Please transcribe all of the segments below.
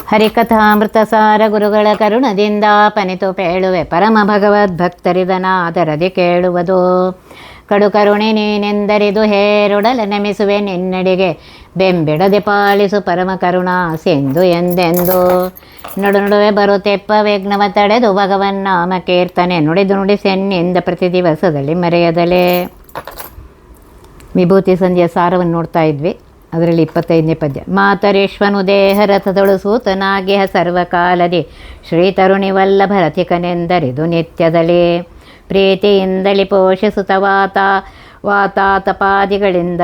ಹರಿಕಥಾಮೃತ ಸಾರ ಗುರುಗಳ ಕರುಣದಿಂದ ಪನಿತು ಪೇಳುವೆ ಪರಮ ಭಗವದ್ಭಕ್ತರಿದನಾದರದಿ ಕೇಳುವುದು. ಕಡು ಕರುಣೆ ನೀನೆಂದರಿದು ಹೇರೊಡಲ ನಮಿಸುವೆ ನಿನ್ನಡಿಗೆ ಬೆಂಬಿಡದೆ ಪಾಲಿಸು ಪರಮ ಕರುಣಾ ಸಿಂಧು ಎಂದೆಂದು. ನಡು ನಡುವೆ ಬರುತ್ತೆಪ್ಪ ವಿಘ್ನವ ತಡೆದು ಭಗವನ್ ನಾಮ ಕೀರ್ತನೆ ನುಡಿದು ನುಡಿಸೆನ್ನಿಂದ ಪ್ರತಿ ದಿವಸದಲ್ಲಿ ಮರೆಯದಲೇ. ವಿಭೂತಿ ಸಂಧಿಯ ಸಾರವನ್ನು ನೋಡ್ತಾ ಇದ್ವಿ. ಅದರಲ್ಲಿ 25ನೇ ಪದ್ಯ. ಮಾತರೇಶ್ವನು ದೇಹ ರಥದೊಳು ಸೂತನಾಗಿಹ ಸರ್ವಕಾಲದಿ ಶ್ರೀ ತರುಣಿ ವಲ್ಲಭ ರಥಿಕನೆಂದರಿದು ನಿತ್ಯದಲ್ಲಿ ಪ್ರೀತಿಯಿಂದಲಿ ಪೋಷಿಸುತ್ತ ವಾತಾತಪಾದಿಗಳಿಂದ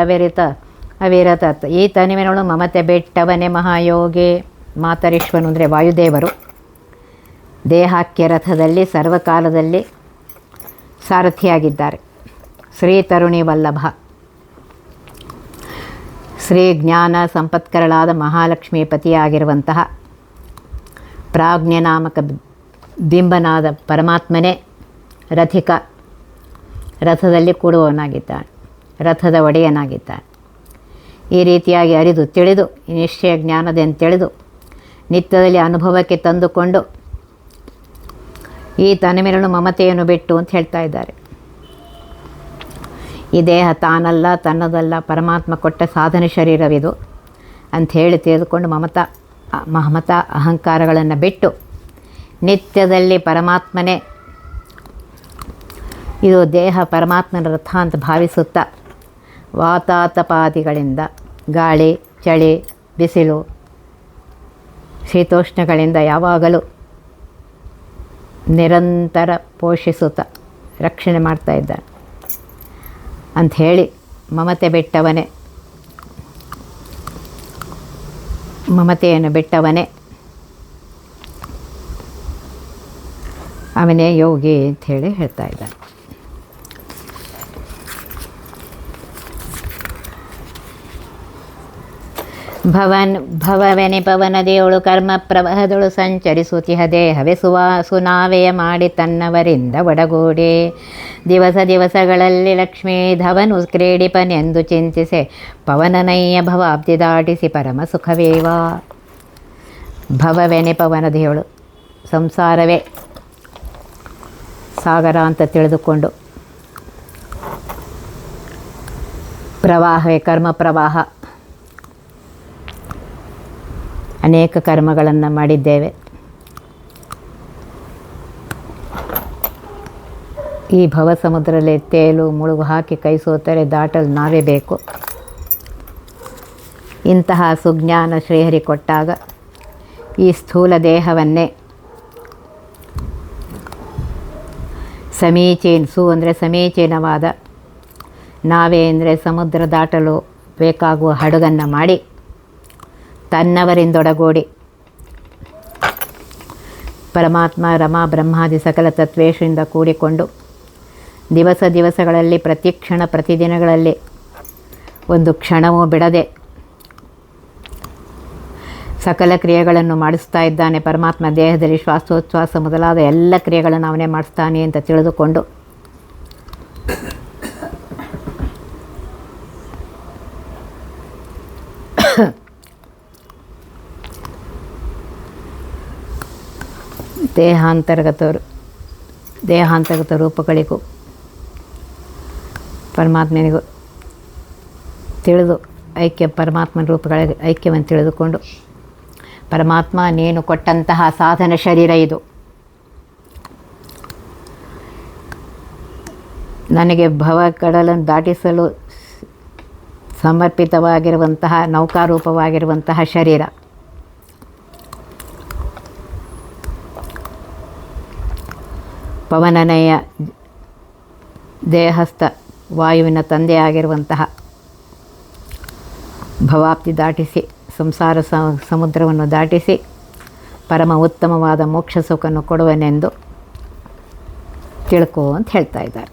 ಅವಿರತ ಈ ತನುವಿನೊಳು ಮಮತೆ ಬೆಟ್ಟವನೇ ಮಹಾಯೋಗಿ. ಮಾತರೇಶ್ವನು ಅಂದರೆ ವಾಯುದೇವರು ದೇಹಾಖ್ಯ ರಥದಲ್ಲಿ ಸರ್ವಕಾಲದಲ್ಲಿ ಸಾರಥಿಯಾಗಿದ್ದಾರೆ. ಶ್ರೀ ತರುಣಿ ವಲ್ಲಭ ಶ್ರೀ ಜ್ಞಾನ ಸಂಪತ್ಕರಳಾದ ಮಹಾಲಕ್ಷ್ಮೀ ಪತಿಯಾಗಿರುವಂತಹ ಪ್ರಾಜ್ಞ ನಾಮಕ ಬಿಂಬನಾದ ಪರಮಾತ್ಮನೇ ರಥಿಕ, ರಥದಲ್ಲಿ ಕೂಡುವವನಾಗಿದ್ದಾನೆ, ರಥದ ಒಡೆಯನಾಗಿದ್ದಾನೆ. ಈ ರೀತಿಯಾಗಿ ಅರಿದು ತಿಳಿದು ನಿಶ್ಚಯ ಜ್ಞಾನದೆಂದು ತಿಳಿದು ನಿತ್ಯದಲ್ಲಿ ಅನುಭವಕ್ಕೆ ತಂದುಕೊಂಡು ಈ ತನುವಿನೊಳು ಮಮತೆಯನ್ನು ಬಿಟ್ಟು ಅಂತ ಹೇಳ್ತಾ ಇದ್ದಾರೆ. ಈ ದೇಹ ತಾನಲ್ಲ, ತನ್ನದಲ್ಲ, ಪರಮಾತ್ಮ ಕೊಟ್ಟ ಸಾಧನ ಶರೀರವಿದು ಅಂಥೇಳಿ ತಿಳಿದುಕೊಂಡು ಮಮತ ಅಹಂಕಾರಗಳನ್ನು ಬಿಟ್ಟು ನಿತ್ಯದಲ್ಲಿ ಪರಮಾತ್ಮನೇ ಇದು ದೇಹ ಪರಮಾತ್ಮನ ರಥ ಅಂತ ಭಾವಿಸುತ್ತಾ ವಾತಾತಪಾದಿಗಳಿಂದ ಗಾಳಿ, ಚಳಿ, ಬಿಸಿಲು, ಶೀತೋಷ್ಣಗಳಿಂದ ಯಾವಾಗಲೂ ನಿರಂತರ ಪೋಷಿಸುತ್ತಾ ರಕ್ಷಣೆ ಮಾಡ್ತಾ ಇದ್ದಾನೆ ಅಂಥೇಳಿ ಮಮತೆಯನ್ನು ಬಿಟ್ಟವನೇ ಅವನೇ ಯೋಗಿ ಅಂಥೇಳಿ ಹೇಳ್ತಾ ಇದ್ದಾನೆ. ಭವವೆನೆ ಪವನದೆಯೊಳು ಕರ್ಮ ಪ್ರವಾಹದೊಳು ಸಂಚರಿಸುತ್ತಿಹ ದೇಹವೇ ಸುನಾವೆಯ ಮಾಡಿ ತನ್ನವರಿಂದ ಒಡಗೂಡಿ ದಿವಸಗಳಲ್ಲಿ ಲಕ್ಷ್ಮೀ ಧವನು ಕ್ರೀಡಿಪನೆಂದು ಚಿಂತಿಸೆ ಪವನನಯ್ಯ ಭವಾಬ್ದಿ ದಾಟಿಸಿ ಪರಮ ಸುಖವೇವ. ಭವವೆನೆ ಪವನದೆಯೊಳು ಸಂಸಾರವೇ ಸಾಗರ ಅಂತ ತಿಳಿದುಕೊಂಡು ಪ್ರವಾಹವೇ ಕರ್ಮ ಪ್ರವಾಹ, ಅನೇಕ ಕರ್ಮಗಳನ್ನು ಮಾಡಿದ್ದೇವೆ. ಈ ಭವ ಸಮುದ್ರದಲ್ಲಿ ತೇಲು ಮುಳುಗು ಹಾಕಿ ಕೈ ಸೋತರೆ ದಾಟಲು ನಾವೇ ಬೇಕು. ಇಂತಹ ಸುಜ್ಞಾನ ಶ್ರೀಹರಿ ಕೊಟ್ಟಾಗ ಈ ಸ್ಥೂಲ ದೇಹವನ್ನೇ ಅಂದರೆ ಸಮೀಚೀನವಾದ ನಾವೇ ಅಂದರೆ ಸಮುದ್ರ ದಾಟಲು ಬೇಕಾಗುವ ಹಡಗನ್ನು ಮಾಡಿ ತನ್ನವರಿಂದೊಡಗೂಡಿ ಪರಮಾತ್ಮ ರಮಾ ಬ್ರಹ್ಮಾದಿ ಸಕಲ ತತ್ವೇಶದಿಂದ ಕೂಡಿಕೊಂಡು ದಿವಸಗಳಲ್ಲಿ ಪ್ರತಿಕ್ಷಣ ಪ್ರತಿದಿನಗಳಲ್ಲಿ ಒಂದು ಕ್ಷಣವೂ ಬಿಡದೆ ಸಕಲ ಕ್ರಿಯೆಗಳನ್ನು ಮಾಡಿಸ್ತಾ ಇದ್ದಾನೆ. ಪರಮಾತ್ಮ ದೇಹದಲ್ಲಿ ಶ್ವಾಸೋಚ್ಛ್ವಾಸ ಮೊದಲಾದ ಎಲ್ಲ ಕ್ರಿಯೆಗಳನ್ನು ಅವನೇ ಮಾಡಿಸ್ತಾನೆ ಅಂತ ತಿಳಿದುಕೊಂಡು ದೇಹಾಂತರ್ಗತ ರೂಪಗಳಿಗೂ ಪರಮಾತ್ಮನಿಗೂ ತಿಳಿದು ಪರಮಾತ್ಮನ ರೂಪಗಳಿಗೆ ಐಕ್ಯವನ್ನು ತಿಳಿದುಕೊಂಡು ಪರಮಾತ್ಮ ನೀನು ಕೊಟ್ಟಂತಹ ಸಾಧನ ಶರೀರ ಇದು, ನನಗೆ ಭವ ಕಡಲನ್ನು ದಾಟಿಸಲು ಸಮರ್ಪಿತವಾಗಿರುವಂತಹ ನೌಕಾರೂಪವಾಗಿರುವಂತಹ ಶರೀರ, ಪವನನಯ ದೇಹಸ್ಥ ವಾಯುವಿನ ತಂದೆಯಾಗಿರುವಂತಹ ಭವಾಬ್ದಿ ದಾಟಿಸಿ ಸಂಸಾರ ಸಮುದ್ರವನ್ನು ದಾಟಿಸಿ ಪರಮ ಉತ್ತಮವಾದ ಮೋಕ್ಷ ಸುಖವನ್ನು ಕೊಡುವನೆಂದು ತಿಳ್ಕೋ ಅಂತ ಹೇಳ್ತಾ ಇದ್ದಾರೆ.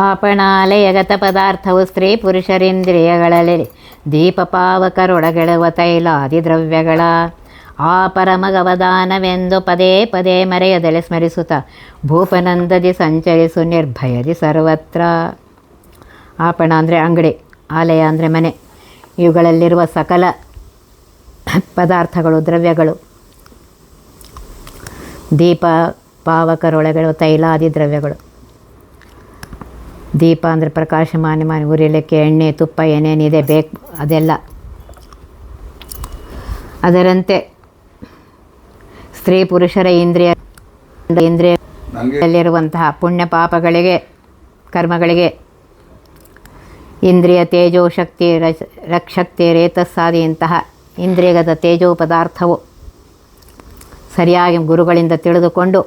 ಆಪಣಾಲಯಗತ ಪದಾರ್ಥವು ಸ್ತ್ರೀ ಪುರುಷರೇಂದ್ರಿಯಗಳಲ್ಲಿ ದೀಪಪಾವಕರೊಳಗೆಳುವ ತೈಲಾದಿ ದ್ರವ್ಯಗಳ ಆ ಪರಮಗವದಾನವೆಂದು ಪದೇ ಮರೆಯದಲೆ ಸ್ಮರಿಸುತ್ತ ಭೂಪನಂದದಿ ಸಂಚರಿಸು ನಿರ್ಭಯದಿ ಸರ್ವತ್ರ. ಆಪಣ ಅಂದರೆ ಅಂಗಡಿ, ಆಲಯ ಅಂದರೆ ಮನೆ. ಇವುಗಳಲ್ಲಿರುವ ಸಕಲ ಪದಾರ್ಥಗಳು, ದ್ರವ್ಯಗಳು, ದೀಪ, ಪಾವಕರೊಳಗಳು, ತೈಲಾದಿ ದ್ರವ್ಯಗಳು. ದೀಪ ಅಂದರೆ ಪ್ರಕಾಶಮಾನ ಉರಿಲಿಕ್ಕೆ ಎಣ್ಣೆ, ತುಪ್ಪ ಏನೇನಿದೆ ಬೇಕು ಅದೆಲ್ಲ. ಅದರಂತೆ ಸ್ತ್ರೀ ಪುರುಷರ ಇಂದ್ರಿಯದಲ್ಲಿರುವಂತಹ ಪುಣ್ಯ ಪಾಪಗಳಿಗೆ, ಕರ್ಮಗಳಿಗೆ ಇಂದ್ರಿಯ ತೇಜೋ ಶಕ್ತಿ, ರಕ್ಷಕ್ತಿ, ರೇತಸ್ಸಾದಿಯಂತಹ ಇಂದ್ರಿಯಗತ ತೇಜೋ ಪದಾರ್ಥವು ಸರಿಯಾಗಿ ಗುರುಗಳಿಂದ ತಿಳಿದುಕೊಂಡು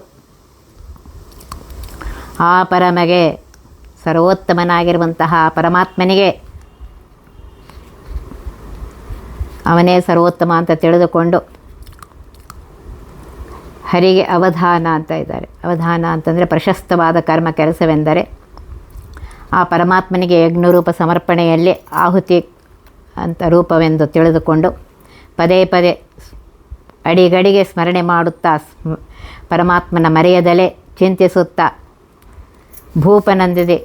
ಆ ಪರಮಗೆ, ಸರ್ವೋತ್ತಮನಾಗಿರುವಂತಹ ಪರಮಾತ್ಮನಿಗೆ, ಅವನೇ ಸರ್ವೋತ್ತಮ ಅಂತ ತಿಳಿದುಕೊಂಡು ಹರಿಗೆ ಅವಧಾನ ಅಂತ ಇದ್ದಾರೆ. ಅವಧಾನ ಅಂತಂದರೆ ಪ್ರಶಸ್ತವಾದ ಕರ್ಮ ಕೆಲಸವೆಂದರೆ ಆ ಪರಮಾತ್ಮನಿಗೆ ಯಜ್ಞರೂಪ ಸಮರ್ಪಣೆಯಲ್ಲಿ ಆಹುತಿ ಅಂತ ರೂಪವೆಂದು ತಿಳಿದುಕೊಂಡು ಪದೇ ಪದೇ ಅಡಿಗಡಿಗೆ ಸ್ಮರಣೆ ಮಾಡುತ್ತಾ ಪರಮಾತ್ಮನ ಮರೆಯದಲೇ ಚಿಂತಿಸುತ್ತಾ ಭೂಪನಂದಿದೆ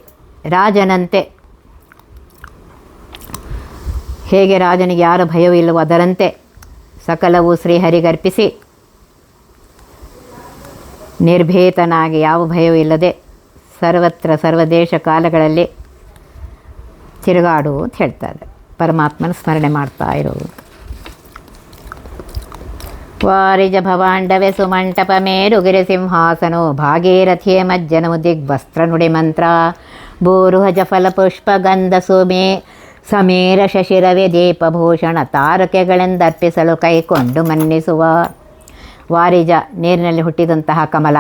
ರಾಜನಂತೆ, ಹೇಗೆ ರಾಜನಿಗೆ ಯಾರು ಭಯವೂ ಇಲ್ಲವೋ ಅದರಂತೆ ಸಕಲವೂ ಶ್ರೀಹರಿಗರ್ಪಿಸಿ ನಿರ್ಭೀತನಾಗಿ ಯಾವ ಭಯವೂ ಇಲ್ಲದೆ ಸರ್ವತ್ರ ಸರ್ವದೇಶ ಕಾಲಗಳಲ್ಲಿ ತಿರುಗಾಡು ಅಂತ ಹೇಳ್ತಾರೆ. ಪರಮಾತ್ಮನ ಸ್ಮರಣೆ ಮಾಡ್ತಾ ಇರೋದು. ವಾರಿಜ ಭವಾಂಡವೆ ಸುಮಂಟಪ ಮೇರುಗಿರಿ ಸಿಂಹಾಸನೋ ಭಾಗೀರಥಿಯೇ ಮಜ್ಜನವು ದಿಗ್ವಸ್ತ್ರ ನುಡಿ ಮಂತ್ರ ಭೂರುಹಜ ಫಲಪುಷ್ಪ ಗಂಧ ಸುಮೇ ಸಮೀರ ಶಶಿರವೆ ದೀಪಭೂಷಣ ತಾರಕೆಗಳೆಂದರ್ಪಿಸಲು ಕೈಕೊಂಡು ಮನ್ನಿಸುವ. ವಾರಿಜ ನೀರಿನಲ್ಲಿ ಹುಟ್ಟಿದಂತಹ ಕಮಲ,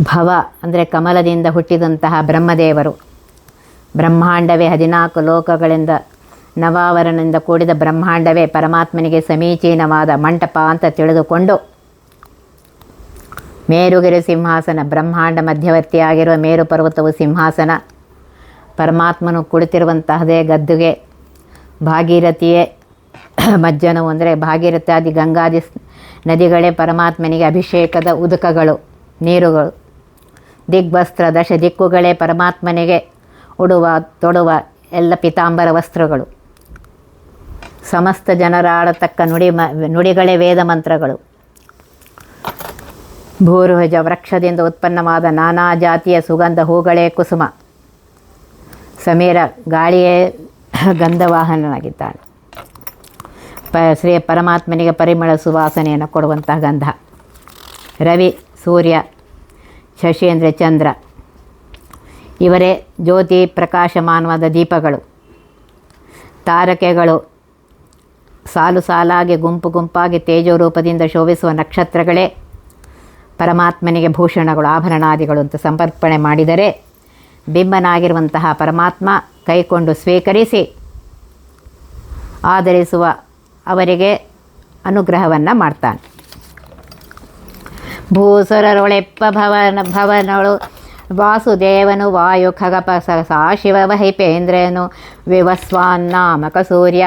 ಭವ ಅಂದರೆ ಕಮಲದಿಂದ ಹುಟ್ಟಿದಂತಹ ಬ್ರಹ್ಮದೇವರು, ಬ್ರಹ್ಮಾಂಡವೇ 14 ಲೋಕಗಳಿಂದ ನವಾವರಣದಿಂದ ಕೂಡಿದ ಬ್ರಹ್ಮಾಂಡವೇ ಪರಮಾತ್ಮನಿಗೆ ಸಮೀಚೀನವಾದ ಮಂಟಪ ಅಂತ ತಿಳಿದುಕೊಂಡು ಮೇರುಗಿರಿ ಸಿಂಹಾಸನ, ಬ್ರಹ್ಮಾಂಡ ಮಧ್ಯವರ್ತಿಯಾಗಿರುವ ಮೇರು ಪರ್ವತವು ಸಿಂಹಾಸನ, ಪರಮಾತ್ಮನು ಕುಳಿತಿರುವಂತಹದೇ ಗದ್ದುಗೆ, ಭಾಗೀರಥಿಯೇ ಮಜ್ಜನವು ಅಂದರೆ ಭಾಗೀರಥಾದಿ ಗಂಗಾದಿ ನದಿಗಳೇ ಪರಮಾತ್ಮನಿಗೆ ಅಭಿಷೇಕದ ಉದಕಗಳು, ನೀರುಗಳು. ದಿಗ್ವಸ್ತ್ರ, ದಶ ದಿಕ್ಕುಗಳೇ ಪರಮಾತ್ಮನಿಗೆ ಉಡುವ ತೊಡುವ ಎಲ್ಲ ಪಿತಾಂಬರ ವಸ್ತ್ರಗಳು. ಸಮಸ್ತ ಜನರಾಡತಕ್ಕ ನುಡಿಗಳೇ ವೇದ ಮಂತ್ರಗಳು. ಭೂರುಹಜ ವೃಕ್ಷದಿಂದ ಉತ್ಪನ್ನವಾದ ನಾನಾ ಜಾತಿಯ ಸುಗಂಧ ಹೂಗಳೇ ಕುಸುಮ. ಸಮೀರ ಗಾಳಿಯೇ ಗಂಧವಾಹನನಾಗಿದ್ದಾನೆ. ಶ್ರೀ ಪರಮಾತ್ಮನಿಗೆ ಪರಿಮಳ ಸುವಾಸನೆಯನ್ನು ಕೊಡುವಂತಹ ಗಂಧ. ರವಿ, ಸೂರ್ಯ, ಶಶಿ ಅಂದರೆ ಚಂದ್ರ, ಇವರೇ ಜ್ಯೋತಿ ಪ್ರಕಾಶಮಾನವಾದ ದೀಪಗಳು. ತಾರಕೆಗಳು ಸಾಲು ಸಾಲಾಗಿ ಗುಂಪು ಗುಂಪಾಗಿ ತೇಜೋ ರೂಪದಿಂದ ಶೋಭಿಸುವ ನಕ್ಷತ್ರಗಳೇ ಪರಮಾತ್ಮನಿಗೆ ಭೂಷಣಗಳು, ಆಭರಣಾದಿಗಳು ಅಂತ ಸಮರ್ಪಣೆ ಮಾಡಿದರೆ ಬಿಂಬನಾಗಿರುವಂತಹ ಪರಮಾತ್ಮ ಕೈಕೊಂಡು ಸ್ವೀಕರಿಸಿ ಆಧರಿಸುವ ಅವರಿಗೆ ಅನುಗ್ರಹವನ್ನು ಮಾಡ್ತಾನೆ. ಭೂಸುರರೊಳೆಪ್ಪ ಭವನಳು ವಾಸುದೇವನು ವಾಯು ಖಗಪ ಶಿವ ವಹಿಪೇಂದ್ರನು ವಿವಸ್ವಾನ್ನಾಮಕ ಸೂರ್ಯ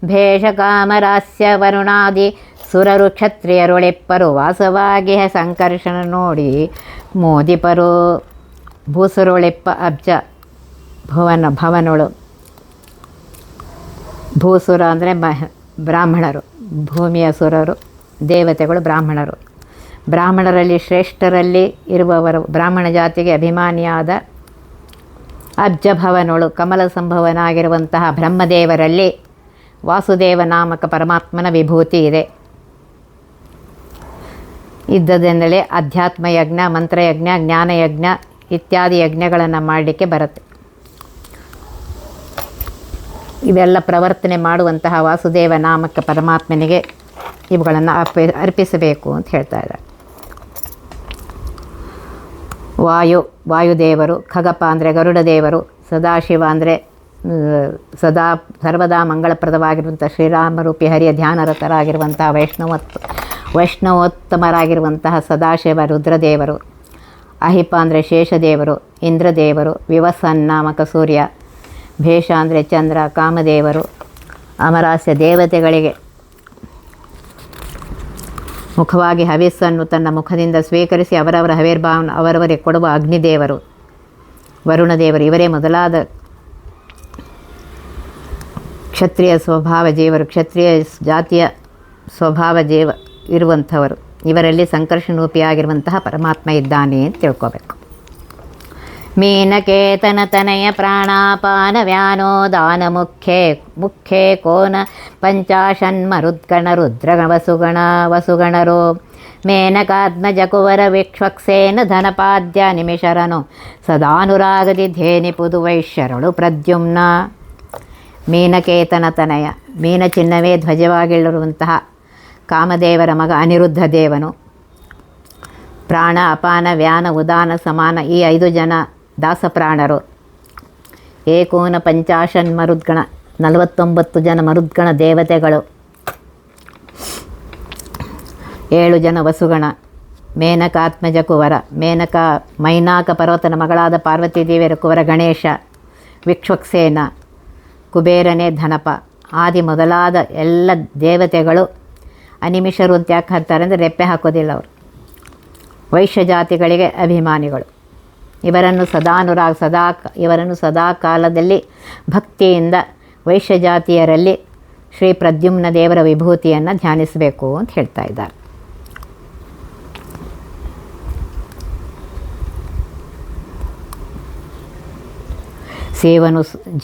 ಭೇಷಕಾಮರಾಸ್ಯ ವರುಣಾದಿ ಸುರರು ಕ್ಷತ್ರಿಯರೊಳೆಪ್ಪರು ವಾಸವಾಗಿಹ ಸಂಕರ್ಷಣ ನೋಡಿ ಮೋದಿಪರು. ಭೂಸುರೊಳೆಪ್ಪ ಅಬ್ಜ ಭವನಳು. ಭೂಸುರ ಅಂದರೆ ಬ್ರಾಹ್ಮಣರು, ಭೂಮಿಯ ಸುರರು, ದೇವತೆಗಳು ಬ್ರಾಹ್ಮಣರು. ಬ್ರಾಹ್ಮಣರಲ್ಲಿ ಶ್ರೇಷ್ಠರಲ್ಲಿ ಇರುವವರು, ಬ್ರಾಹ್ಮಣ ಜಾತಿಗೆ ಅಭಿಮಾನಿಯಾದ ಅಬ್ಜಭವನಳು ಕಮಲ ಸಂಭವನಾಗಿರುವಂತಹ ಬ್ರಹ್ಮದೇವರಲ್ಲಿ ವಾಸುದೇವ ನಾಮಕ ಪರಮಾತ್ಮನ ವಿಭೂತಿ ಇದೆ. ಇದ್ದದೆಂದಲೇ ಅಧ್ಯಾತ್ಮ ಯಜ್ಞ, ಮಂತ್ರಯಜ್ಞ, ಜ್ಞಾನಯಜ್ಞ ಇತ್ಯಾದಿ ಯಜ್ಞಗಳನ್ನು ಮಾಡಲಿಕ್ಕೆ ಬರುತ್ತೆ. ಇವೆಲ್ಲ ಪ್ರವರ್ತನೆ ಮಾಡುವಂತಹ ವಾಸುದೇವ ನಾಮಕ ಪರಮಾತ್ಮನಿಗೆ ಇವುಗಳನ್ನು ಅರ್ಪಿಸಬೇಕು ಅಂತ ಹೇಳ್ತಾ ಇದ್ದಾರೆ. ವಾಯುದೇವರು, ಖಗಪ ಅಂದರೆ ಗರುಡ ದೇವರು, ಸದಾಶಿವ ಅಂದರೆ ಸರ್ವದಾ ಮಂಗಳಪ್ರದವಾಗಿರುವಂಥ ಶ್ರೀರಾಮರೂಪಿ ಹರಿಯ ಧ್ಯಾನರತರಾಗಿರುವಂತಹ ವೈಷ್ಣವೋತ್ತಮರಾಗಿರುವಂತಹ ಸದಾಶಿವ ರುದ್ರದೇವರು, ಅಹಿಪ ಅಂದರೆ ಶೇಷದೇವರು, ಇಂದ್ರದೇವರು, ವಿವಸನ್ನಾಮಕ ಸೂರ್ಯ, ಭೇಷ ಅಂದರೆ ಚಂದ್ರ, ಕಾಮದೇವರು, ಅಮರಾಸ್ಯ ದೇವತೆಗಳಿಗೆ ಮುಖವಾಗಿ ಹವಿಸ್ಸನ್ನು ತನ್ನ ಮುಖದಿಂದ ಸ್ವೀಕರಿಸಿ ಅವರವರ ಹವಿರ್ಭಾವನ ಅವರವರಿಗೆ ಕೊಡುವ ಅಗ್ನಿದೇವರು, ವರುಣದೇವರು ಇವರೇ ಮೊದಲಾದ ಕ್ಷತ್ರಿಯ ಸ್ವಭಾವ ಜೀವರು, ಕ್ಷತ್ರಿಯ ಜಾತಿಯ ಸ್ವಭಾವ ಜೀವ ಇರುವಂಥವರು. ಇವರಲ್ಲಿ ಸಂಕರ್ಷಣರೂಪಿಯಾಗಿರುವಂತಹ ಪರಮಾತ್ಮ ಇದ್ದಾನೆ ಅಂತ ತಿಳ್ಕೊಬೇಕು. ಮೀನಕೇತನ ತನಯ ಪ್ರಾಣಾಪಾನ ವ್ಯಾನೋ ದಾನ ಮುಖ್ಯೇ ಕೋನ ಪಂಚಾಶನ್ಮರುದ್ಗಣ ರುದ್ರ ವಸುಗಣರೋ ಮೇನಕಾತ್ಮಜ ಕುವರ ವಿಕ್ಷ್ವಕ್ಸೇನ ಧನಪಾದ್ಯ ನಿಮಿಷರನು ಸದಾನುರಾಗದಿ ಧೇನಿಪುದು ವೈಶ್ಯರಳು ಪ್ರದ್ಯುಮ್ನ. ಮೀನಕೇತನ ತನಯ, ಮೀನ ಚಿನ್ನವೇ ಧ್ವಜವಾಗಿರುವಂತಹ ಕಾಮದೇವರ ಮಗ ಅನಿರುದ್ಧ ದೇವನು. ಪ್ರಾಣ ಅಪಾನ ವ್ಯಾನ ಉದಾನ ಸಮಾನ ಈ 5 ಜನ ದಾಸಪ್ರಾಣರು. ಏಕೋನ ಪಂಚಾಶನ್ ಮರುದ್ಗಣ 49 ಜನ ಮರುದ್ಗಣ ದೇವತೆಗಳು, 7 ಜನ ವಸುಗಣ. ಮೇನಕಾತ್ಮಜ ಕುವರ, ಮೈನಾಕ ಪರ್ವತನ ಮಗಳಾದ ಪಾರ್ವತಿ ದೇವಿಯರ ಕುವರ ಗಣೇಶ. ವಿಕ್ಷ್ವಕ್ಸೇನ, ಕುಬೇರನೇ ಧನಪ. ಆದಿ ಮೊದಲಾದ ಎಲ್ಲ ದೇವತೆಗಳು ಅನಿಮಿಷರು ಅಂತ ಯಾಕೆ ಹಾಕ್ತಾರೆ ಅಂದರೆ ರೆಪ್ಪೆ ಹಾಕೋದಿಲ್ಲ ಅವರು. ವೈಶ್ಯ ಜಾತಿಗಳಿಗೆ ಅಭಿಮಾನಿಗಳು. ಇವರನ್ನು ಸದಾ ಕಾಲದಲ್ಲಿ ಭಕ್ತಿಯಿಂದ ವೈಶ್ಯ ಜಾತಿಯರಲ್ಲಿ ಶ್ರೀ ಪ್ರದ್ಯುಮ್ನ ದೇವರ ವಿಭೂತಿಯನ್ನು ಧ್ಯಾನಿಸಬೇಕು ಅಂತ ಹೇಳ್ತಾ ಇದ್ದಾರೆ.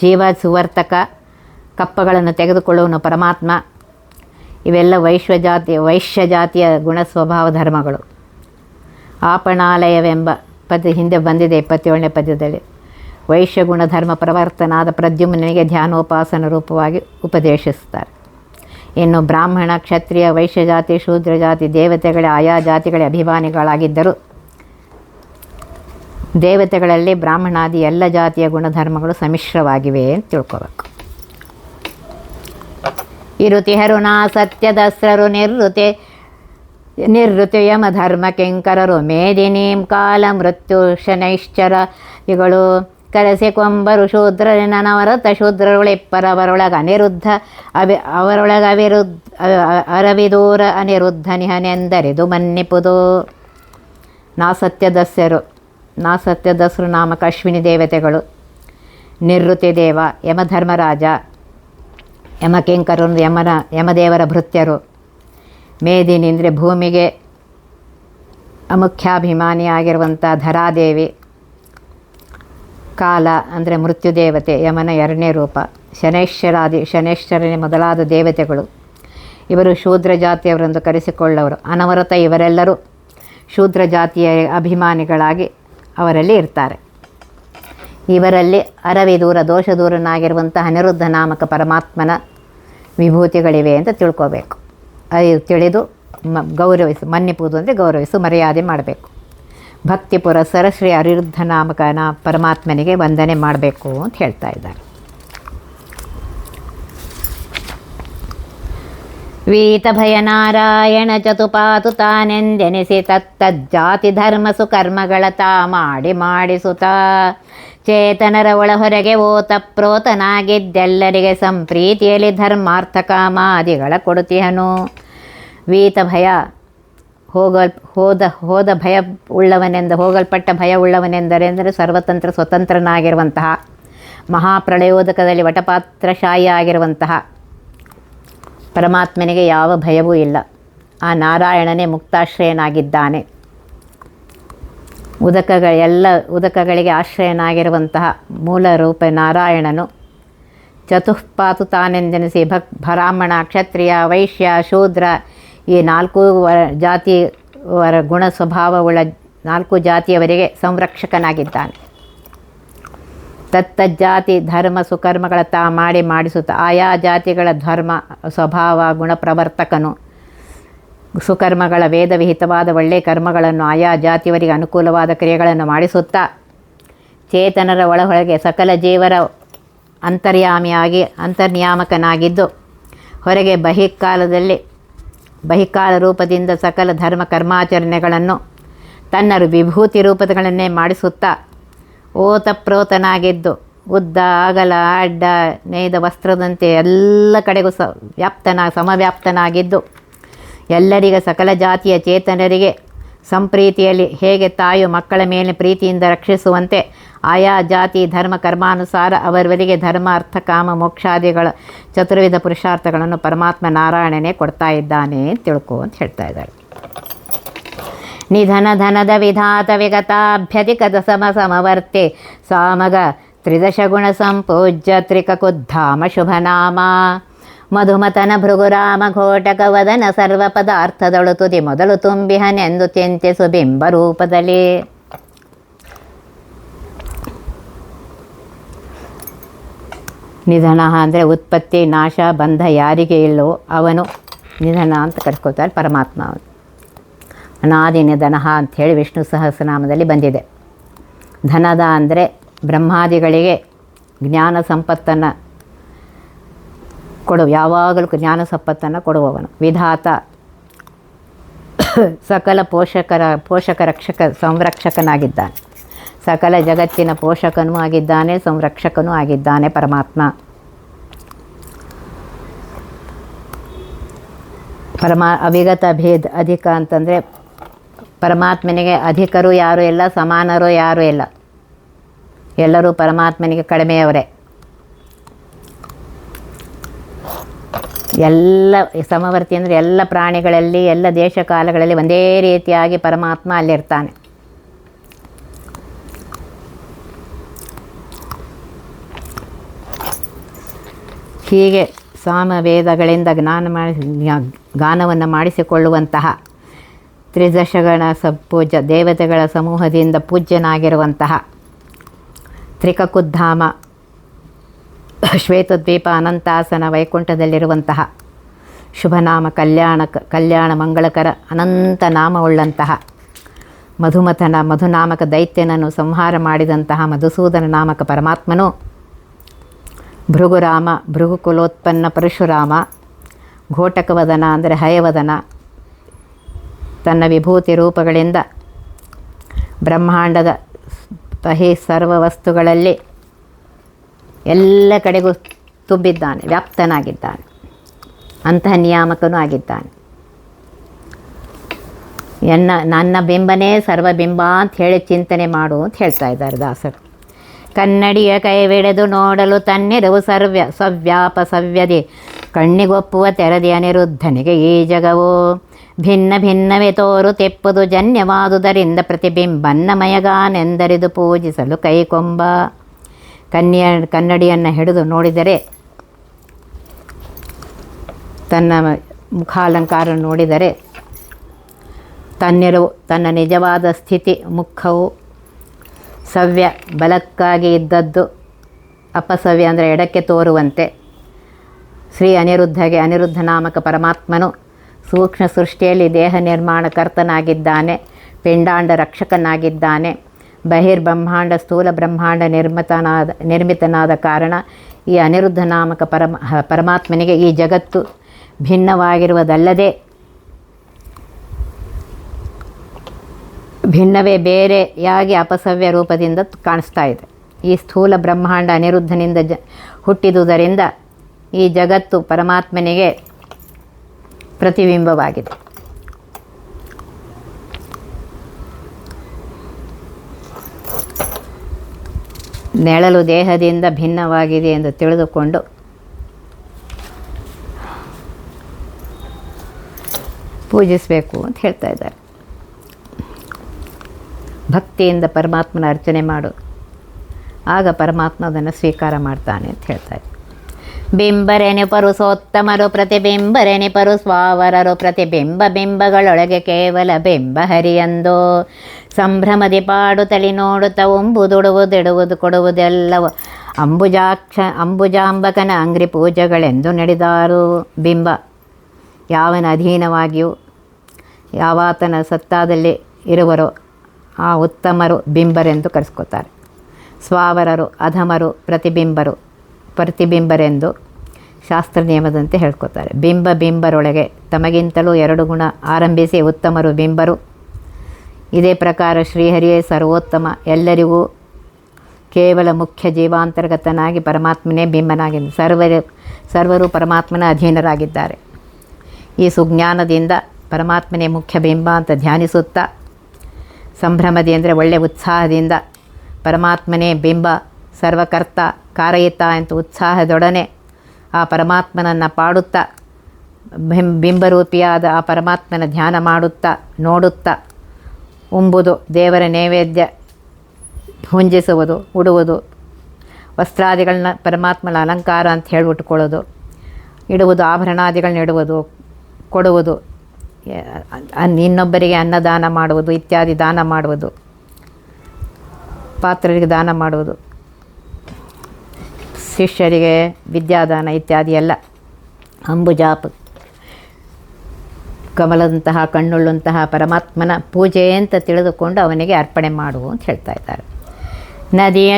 ಜೀವ ಸುವರ್ತಕ, ಕಪ್ಪಗಳನ್ನು ತೆಗೆದುಕೊಳ್ಳುವನು ಪರಮಾತ್ಮ. ಇವೆಲ್ಲ ವೈಶ್ಯ ಜಾತಿಯ ಗುಣ ಸ್ವಭಾವ ಧರ್ಮಗಳು. ಆಪಣಾಲಯವೆಂಬ ಪದ ಹಿಂದೆ ಬಂದಿದೆ 27ನೇ ಪದ್ಯದಲ್ಲಿ. ವೈಶ್ಯ ಗುಣಧರ್ಮ ಪ್ರವರ್ತನಾದ ಪ್ರದ್ಯುಮ್ನಿಗೆ ಧ್ಯಾನೋಪಾಸನ ರೂಪವಾಗಿ ಉಪದೇಶಿಸ್ತಾರೆ. ಇನ್ನು ಬ್ರಾಹ್ಮಣ, ಕ್ಷತ್ರಿಯ, ವೈಶ್ಯ ಜಾತಿ, ಶೂದ್ರ ಜಾತಿ ದೇವತೆಗಳ ಆಯಾ ಜಾತಿಗಳ ಅಭಿಮಾನಿಗಳಾಗಿದ್ದರು. ದೇವತೆಗಳಲ್ಲಿ ಬ್ರಾಹ್ಮಣಾದಿ ಎಲ್ಲ ಜಾತಿಯ ಗುಣಧರ್ಮಗಳು ಸಮ್ಮಿಶ್ರವಾಗಿವೆ ಅಂತ ತಿಳ್ಕೋಬೇಕು. ಇರುತಿಹರು ನಾ ಸತ್ಯದಸ್ರರು ನಿರ್ಋತು ಯಮಧರ್ಮ ಕಿಂಕರರು ಮೇದಿನೀಂ ಕಾಲ ಮೃತ್ಯು ಶನೈಶ್ಚರ ಇಗಳು ಕರೆಸಿಕೊಂಬರು ಶೂದ್ರನ ನವರತ ಶೂದ್ರರುಳಿಪ್ಪರವರೊಳಗೆ ಅನಿರುದ್ಧ ಅವರೊಳಗೆ ಅರವಿದೂರ ಅನಿರುದ್ಧ ನಿಹನೆಂದರಿದು ಮನ್ನಿಪುದು. ನಾಸತ್ಯದಸ್ರು ನಾಮಕ ಅಶ್ವಿನಿ ದೇವತೆಗಳು, ನಿರ್ಋತಿ ದೇವ, ಯಮಧರ್ಮರಾಜ, ಯಮಕಿಂಕರರು ಯಮದೇವರ ಭೃತ್ಯರು. ಮೇದಿನಿ ಅಂದರೆ ಭೂಮಿಗೆ ಅಮುಖ್ಯಾಭಿಮಾನಿಯಾಗಿರುವಂಥ ಧರಾದೇವಿ. ಕಾಲ ಅಂದರೆ ಮೃತ್ಯುದೇವತೆ, ಯಮನ 2ನೇ ರೂಪ. ಶನೈಶ್ಚರನೇ ಮೊದಲಾದ ದೇವತೆಗಳು. ಇವರು ಶೂದ್ರ ಜಾತಿಯವರೆಂದು ಕರೆಸಿಕೊಳ್ಳವರು. ಅನವರತ ಇವರೆಲ್ಲರೂ ಶೂದ್ರ ಜಾತಿಯ ಅಭಿಮಾನಿಗಳಾಗಿ ಅವರಲ್ಲಿ ಇರ್ತಾರೆ. ಇವರಲ್ಲಿ ಅರವಿದೂರ ದೋಷದೂರನಾಗಿರುವಂಥ ಅನಿರುದ್ಧ ನಾಮಕ ಪರಮಾತ್ಮನ ವಿಭೂತಿಗಳಿವೆ ಅಂತ ತಿಳ್ಕೋಬೇಕು. ಅದು ತಿಳಿದು ಗೌರವಿಸು, ಮನ್ನಿಪುವುದು ಅಂದರೆ ಗೌರವಿಸು, ಮರ್ಯಾದೆ ಮಾಡಬೇಕು. ಭಕ್ತಿ ಪುರಸ್ಸರ ಶ್ರೀ ಅನಿರುದ್ಧ ನಾಮಕನ ಪರಮಾತ್ಮನಿಗೆ ವಂದನೆ ಮಾಡಬೇಕು ಅಂತ ಹೇಳ್ತಾ ಇದ್ದಾರೆ. ವೀತಭಯ ನಾರಾಯಣ ಚತುಪಾತು ತಾನೆಂದೆನಿಸಿ ತತ್ತಜ್ಜಾತಿ ಧರ್ಮ ಸುಕರ್ಮಗಳ ತಾ ಮಾಡಿಸುತ್ತ ಚೇತನರ ಒಳಹೊರಗೆ ಓತಪ್ರೋತನಾಗಿದ್ದೆಲ್ಲರಿಗೆ ಸಂಪ್ರೀತಿಯಲ್ಲಿ ಧರ್ಮಾರ್ಥ ಕಾಮಾದಿಗಳ ಕೊಡುತಿಹನು. ವೀತ ಭಯ ಹೋದ ಭಯ ಹೋಗಲ್ಪಟ್ಟ ಭಯ ಉಳ್ಳವನೆಂದರೆ ಸರ್ವತಂತ್ರ ಸ್ವತಂತ್ರನಾಗಿರುವಂತಹ, ಮಹಾಪ್ರಳಯೋದಕದಲ್ಲಿ ವಟಪಾತ್ರಶಾಹಿ ಆಗಿರುವಂತಹ ಪರಮಾತ್ಮನಿಗೆ ಯಾವ ಭಯವೂ ಇಲ್ಲ. ಆ ನಾರಾಯಣನೇ ಮುಕ್ತಾಶ್ರಯನಾಗಿದ್ದಾನೆ. ಎಲ್ಲ ಉದಕಗಳಿಗೆ ಆಶ್ರಯನಾಗಿರುವಂತಹ ಮೂಲ ರೂಪ ನಾರಾಯಣನು ಚತುಷ್ಪಾತು ತಾನೆಂದೆನಿಸಿ ಬ್ರಾಹ್ಮಣ, ಕ್ಷತ್ರಿಯ, ವೈಶ್ಯ, ಶೂದ್ರ ಈ 4 ಜಾತಿಯವರ ಗುಣ ಸ್ವಭಾವವುಳ್ಳ 4 ಜಾತಿಯವರಿಗೆ ಸಂರಕ್ಷಕನಾಗಿದ್ದಾನೆ. ತತ್ತಜ್ಜಾತಿ ಧರ್ಮ ಸುಕರ್ಮಗಳ ತಾ ಮಾಡಿಸುತ್ತ ಆಯಾ ಜಾತಿಗಳ ಧರ್ಮ ಸ್ವಭಾವ ಗುಣ ಪ್ರವರ್ತಕನು. ಸುಕರ್ಮಗಳ ವೇದವಿಹಿತವಾದ ಒಳ್ಳೆಯ ಕರ್ಮಗಳನ್ನು ಆಯಾ ಜಾತಿಯವರಿಗೆ ಅನುಕೂಲವಾದ ಕ್ರಿಯೆಗಳನ್ನು ಮಾಡಿಸುತ್ತಾ ಚೇತನರ ಒಳಹೊಳಗೆ ಸಕಲ ಜೀವರ ಅಂತರ್ನಿಯಾಮಕನಾಗಿದ್ದು ಹೊರಗೆ ಬಹಿಕಾಲ ರೂಪದಿಂದ ಸಕಲ ಧರ್ಮ ಕರ್ಮಾಚರಣೆಗಳನ್ನು ತನ್ನ ವಿಭೂತಿ ರೂಪಗಳನ್ನೇ ಮಾಡಿಸುತ್ತಾ ಓತಪ್ರೋತನಾಗಿದ್ದು ಉದ್ದ ಅಗಲ ಅಡ್ಡ ನೇಯ್ದ ವಸ್ತ್ರದಂತೆ ಎಲ್ಲ ಕಡೆಗೂ ಸಮವ್ಯಾಪ್ತನಾಗಿದ್ದು ಎಲ್ಲರಿಗೆ ಸಕಲ ಜಾತಿಯ ಚೇತನರಿಗೆ ಸಂಪ್ರೀತಿಯಲ್ಲಿ ಹೇಗೆ ತಾಯಿಯು ಮಕ್ಕಳ ಮೇಲೆ ಪ್ರೀತಿಯಿಂದ ರಕ್ಷಿಸುವಂತೆ ಆಯಾ ಜಾತಿ ಧರ್ಮ ಕರ್ಮಾನುಸಾರ ಅವರವರಿಗೆ ಧರ್ಮ ಅರ್ಥ ಕಾಮ ಮೋಕ್ಷಾದಿಗಳ ಚತುರ್ವಿಧ ಪುರುಷಾರ್ಥಗಳನ್ನು ಪರಮಾತ್ಮ ನಾರಾಯಣನೇ ಕೊಡ್ತಾ ಇದ್ದಾನೆ ತಿಳ್ಕೊ ಅಂತ ಹೇಳ್ತಾ ಇದ್ದಾರೆ. ನಿಧನ ಧನದ ವಿಧಾತ ವಿಗತಾಭ್ಯಧಿಕದ ಸಮವರ್ತೆ ಸಾಮಗ ತ್ರಿದಶಗುಣ ಸಂಪೂಜ್ಯ ತ್ರಿಕಕುದ್ಧಾಮ ಶುಭನಾಮ ಮಧುಮತನ ಭೃಗುರಾಮ ಘೋಟಕ ವದನ ಸರ್ವ ಪದಾರ್ಥದಳು ತುದಿ ಮೊದಲು ತುಂಬಿಹನೆಂದು ಚಿಂತಿಸು ಬಿಂಬ ರೂಪದಲ್ಲಿ. ನಿಧನ ಅಂದರೆ ಉತ್ಪತ್ತಿ ನಾಶ ಬಂಧ ಯಾರಿಗೆ ಇಲ್ಲೋ ಅವನು ನಿಧನ ಅಂತ ಕರ್ಕೋತಾರೆ ಪರಮಾತ್ಮ. ಅನಾದಿ ನಿಧನ ಅಂಥೇಳಿ ವಿಷ್ಣು ಸಹಸ್ರನಾಮದಲ್ಲಿ ಬಂದಿದೆ. ಧನದ ಅಂದರೆ ಬ್ರಹ್ಮಾದಿಗಳಿಗೆ ಜ್ಞಾನ ಸಂಪತ್ತನ್ನು ಯಾವಾಗಲೂ ಜ್ಞಾನ ಸಂಪತ್ತನ್ನು ಕೊಡುವವನು. ವಿಧಾತ ಸಕಲ ಪೋಷಕ ರಕ್ಷಕ ಸಂರಕ್ಷಕನಾಗಿದ್ದಾನೆ. ಸಕಲ ಜಗತ್ತಿನ ಪೋಷಕನೂ ಆಗಿದ್ದಾನೆ, ಸಂರಕ್ಷಕನೂ ಆಗಿದ್ದಾನೆ ಪರಮಾತ್ಮ. ಅವಿಗತ ಭೇದ ಅಧಿಕ ಅಂತಂದರೆ ಪರಮಾತ್ಮನಿಗೆ ಅಧಿಕರು ಯಾರೂ ಇಲ್ಲ, ಸಮಾನರು ಯಾರೂ ಇಲ್ಲ. ಎಲ್ಲರೂ ಪರಮಾತ್ಮನಿಗೆ ಕಡಿಮೆಯವರೇ. ಎಲ್ಲ ಸಮವರ್ತಿ ಅಂದರೆ ಎಲ್ಲ ಪ್ರಾಣಿಗಳಲ್ಲಿ ಎಲ್ಲ ದೇಶ ಕಾಲಗಳಲ್ಲಿ ಒಂದೇ ರೀತಿಯಾಗಿ ಪರಮಾತ್ಮ ಅಲ್ಲಿರ್ತಾನೆ. ಹೀಗೆ ಸಾಮವೇದಗಳಿಂದ ಗಾನವನ್ನು ಮಾಡಿಸಿಕೊಳ್ಳುವಂತಹ ತ್ರಿದಶಗಣ ಪೂಜ್ಯ ದೇವತೆಗಳ ಸಮೂಹದಿಂದ ಪೂಜ್ಯನಾಗಿರುವಂತಹ ತ್ರಿಕಕುದ್ಧಾಮ ಶ್ವೇತದ್ವೀಪ ಅನಂತಾಸನ ವೈಕುಂಠದಲ್ಲಿರುವಂತಹ ಶುಭನಾಮ ಕಲ್ಯಾಣ ಮಂಗಳಕರ ಅನಂತ ನಾಮವುಳ್ಳಂತಹ ಮಧುನಾಮಕ ದೈತ್ಯನನ್ನು ಸಂಹಾರ ಮಾಡಿದಂತಹ ಮಧುಸೂದನ ನಾಮಕ ಪರಮಾತ್ಮನು ಭೃಗುರಾಮ ಭೃಗುಕುಲೋತ್ಪನ್ನ ಪರಶುರಾಮ ಘೋಟಕವದನ ಅಂದರೆ ಹಯವದನ ತನ್ನ ವಿಭೂತಿ ರೂಪಗಳಿಂದ ಬ್ರಹ್ಮಾಂಡದ ಸರ್ವ ವಸ್ತುಗಳಲ್ಲಿ ಎಲ್ಲ ಕಡೆಗೂ ತುಂಬಿದ್ದಾನೆ, ವ್ಯಾಪ್ತನಾಗಿದ್ದಾನೆ, ಅಂತಹ ನಿಯಾಮಕನೂ ಆಗಿದ್ದಾನೆ. ನನ್ನ ಬಿಂಬನೇ ಸರ್ವಬಿಂಬ ಅಂತ ಹೇಳಿ ಚಿಂತನೆ ಮಾಡು ಅಂತ ಹೇಳ್ತಾ ಇದ್ದಾರೆ ದಾಸರು. ಕನ್ನಡಿಯ ಕೈವಿಡೆದು ನೋಡಲು ತನ್ನೆರವು ಸವ್ಯದಿ ಕಣ್ಣಿಗೊಪ್ಪುವ ತೆರದಿ ಅನಿರುದ್ಧನಿಗೆ ಈ ಜಗವು ಭಿನ್ನ ಭಿನ್ನವೇ ತೋರು ತೆಪ್ಪುದು ಜನ್ಯವಾದುದರಿಂದ ಪ್ರತಿಬಿಂಬನ್ನಮಯಗಾನೆಂದರಿದು ಪೂಜಿಸಲು ಕೈಕೊಂಬ. ಕನ್ನಡಿಯನ್ನು ಹಿಡಿದು ನೋಡಿದರೆ, ತನ್ನ ಮುಖಾಲಂಕಾರ ನೋಡಿದರೆ ತನ್ನೆರವು ತನ್ನ ನಿಜವಾದ ಸ್ಥಿತಿ ಮುಖವು ಸವ್ಯ ಬಲಕ್ಕಾಗಿ ಇದ್ದದ್ದು, ಅಪಸವ್ಯ ಅಂದರೆ ಎಡಕ್ಕೆ ತೋರುವಂತೆ ಶ್ರೀ ಅನಿರುದ್ಧ ನಾಮಕ ಪರಮಾತ್ಮನು ಸೂಕ್ಷ್ಮ ಸೃಷ್ಟಿಯಲ್ಲಿ ದೇಹ ನಿರ್ಮಾಣ ಕರ್ತನಾಗಿದ್ದಾನೆ, ಪಿಂಡಾಂಡ ರಕ್ಷಕನಾಗಿದ್ದಾನೆ. ಬಹಿರ್ಬ್ರಹ್ಮಾಂಡ ಸ್ಥೂಲ ಬ್ರಹ್ಮಾಂಡ ನಿರ್ಮಿತನಾದ ಕಾರಣ ಈ ಅನಿರುದ್ಧ ನಾಮಕ ಪರಮಾತ್ಮನಿಗೆ ಈ ಜಗತ್ತು ಭಿನ್ನವಾಗಿರುವುದಲ್ಲದೆ ಭಿನ್ನವೇ ಬೇರೆಯಾಗಿ ಅಪಸವ್ಯ ರೂಪದಿಂದ ಕಾಣಿಸ್ತಾ ಇದೆ. ಈ ಸ್ಥೂಲ ಬ್ರಹ್ಮಾಂಡ ಅನಿರುದ್ಧನಿಂದ ಹುಟ್ಟಿದುದರಿಂದ ಈ ಜಗತ್ತು ಪರಮಾತ್ಮನಿಗೆ ಪ್ರತಿಬಿಂಬವಾಗಿದೆ. ನೆಳಲು ದೇಹದಿಂದ ಭಿನ್ನವಾಗಿದೆ ಎಂದು ತಿಳಿದುಕೊಂಡು ಪೂಜಿಸಬೇಕು ಅಂತ ಹೇಳ್ತಾ ಇದ್ದಾರೆ. ಭಕ್ತಿಯಿಂದ ಪರಮಾತ್ಮನ ಅರ್ಚನೆ ಮಾಡು, ಆಗ ಪರಮಾತ್ಮ ಅದನ್ನು ಸ್ವೀಕಾರ ಮಾಡ್ತಾನೆ ಅಂತ ಹೇಳ್ತಾರೆ. ಬಿಂಬರೆನಿಪರು ಸೋತ್ತಮರು ಪ್ರತಿಬಿಂಬರೆನಿಪರು ಸ್ವಾವರರು ಬಿಂಬಗಳೊಳಗೆ ಕೇವಲ ಬಿಂಬ ಹರಿಯಂದು ಸಂಭ್ರಮದಿ ಪಾಡುತ್ತಲಿ ನೋಡುತ್ತ ಒಂಬುದುಡುವುದಿಡುವುದು ಕೊಡುವುದೆಲ್ಲವೂ ಅಂಬುಜಾಂಬಕನ ಅಂಗ್ರಿ ಪೂಜೆಗಳೆಂದು ನಡೆದಾರು. ಬಿಂಬ ಯಾವನ ಅಧೀನವಾಗಿಯೂ ಯಾವಾತನ ಸತ್ತಾದಲ್ಲಿ ಇರುವರೋ ಆ ಉತ್ತಮರು ಬಿಂಬರೆಂದು ಕರೆಸ್ಕೋತಾರೆ. ಸ್ವಾವರರು ಅಧಮರು ಪ್ರತಿಬಿಂಬರೆಂದು ಶಾಸ್ತ್ರ ನಿಯಮದಂತೆ ಹೇಳ್ಕೊತಾರೆ. ಬಿಂಬರೊಳಗೆ ತಮಗಿಂತಲೂ 2 ಗುಣ ಆರಂಭಿಸಿ ಉತ್ತಮರು ಬಿಂಬರು. ಇದೇ ಪ್ರಕಾರ ಶ್ರೀಹರಿಯೇ ಸರ್ವೋತ್ತಮ, ಎಲ್ಲರಿಗೂ ಕೇವಲ ಮುಖ್ಯ ಜೀವಾಂತರ್ಗತನಾಗಿ ಪರಮಾತ್ಮನೇ ಬಿಂಬನಾಗಿದ್ದ ಸರ್ವರು ಪರಮಾತ್ಮನ ಅಧೀನರಾಗಿದ್ದಾರೆ. ಈ ಸುಜ್ಞಾನದಿಂದ ಪರಮಾತ್ಮನೇ ಮುಖ್ಯ ಬಿಂಬ ಅಂತ ಧ್ಯಾನಿಸುತ್ತಾ ಸಂಭ್ರಮದಿ ಅಂದರೆ ಒಳ್ಳೆಯ ಉತ್ಸಾಹದಿಂದ ಪರಮಾತ್ಮನೇ ಬಿಂಬ, ಸರ್ವಕರ್ತ, ಕಾರಯಿತ ಅಂತ ಉತ್ಸಾಹದೊಡನೆ ಆ ಪರಮಾತ್ಮನನ್ನು ಪಾಡುತ್ತಾ ಬಿಂಬರೂಪಿಯಾದ ಆ ಪರಮಾತ್ಮನ ಧ್ಯಾನ ಮಾಡುತ್ತಾ ನೋಡುತ್ತಾ ಉಂಬುದು, ದೇವರ ನೈವೇದ್ಯ ಹುಂಜಿಸುವುದು, ಉಡುವುದು, ವಸ್ತ್ರಾದಿಗಳನ್ನ ಪರಮಾತ್ಮನ ಅಲಂಕಾರ ಅಂತ ಹೇಳಿಬಿಟ್ಕೊಳ್ಳೋದು, ಇಡುವುದು, ಆಭರಣಾದಿಗಳನ್ನ ಇಡುವುದು, ಕೊಡುವುದು, ಇನ್ನೊಬ್ಬರಿಗೆ ಅನ್ನದಾನ ಮಾಡುವುದು ಇತ್ಯಾದಿ ದಾನ ಮಾಡುವುದು, ಪಾತ್ರರಿಗೆ ದಾನ ಮಾಡುವುದು, ಶಿಷ್ಯರಿಗೆ ವಿದ್ಯಾದಾನ ಇತ್ಯಾದಿ ಎಲ್ಲ ಅಂಬುಜಾಪ ಕಮಲದಂತಹ ಕಣ್ಣುಳ್ಳಂತಹ ಪರಮಾತ್ಮನ ಪೂಜೆ ಅಂತ ತಿಳಿದುಕೊಂಡು ಅವನಿಗೆ ಅರ್ಪಣೆ ಮಾಡುವು ಅಂತ ಹೇಳ್ತಾ ಇದ್ದಾರೆ. ನದಿಯ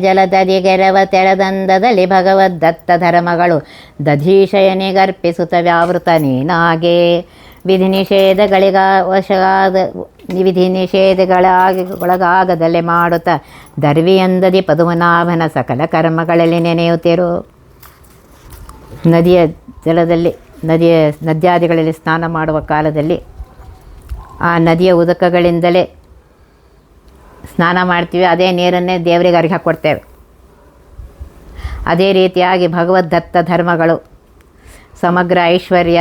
ಜಲದದಿಗೆರವ ತೆರದಂದದಲ್ಲಿ ಭಗವದ್ದತ್ತ ಧರ್ಮಗಳು ದಧೀಶಯನಿಗರ್ಪಿಸುತ್ತ ವ್ಯಾವೃತ ನೀನಾಗೆ ವಿಧಿ ನಿಷೇಧಗಳೊಳಗಾಗದಲ್ಲೇ ಮಾಡುತ್ತ ದರ್ವಿಯಂದದಿ ಪದುಮನಾಭನ ಸಕಲ ಕರ್ಮಗಳಲ್ಲಿ ನೆನೆಯುತ್ತಿರು. ನದಿಯ ಜಲದಲ್ಲಿ ನದ್ಯಾದಿಗಳಲ್ಲಿ ಸ್ನಾನ ಮಾಡುವ ಕಾಲದಲ್ಲಿ ಆ ನದಿಯ ಉದಕಗಳಿಂದಲೇ ಸ್ನಾನ ಮಾಡ್ತೀವಿ, ಅದೇ ನೀರನ್ನೇ ದೇವರಿಗೆ ಅರ್ಘ್ಯ ಕೊಡ್ತೇವೆ. ಅದೇ ರೀತಿಯಾಗಿ ಭಗವದ್ದತ್ತ ಧರ್ಮಗಳು ಸಮಗ್ರ ಐಶ್ವರ್ಯ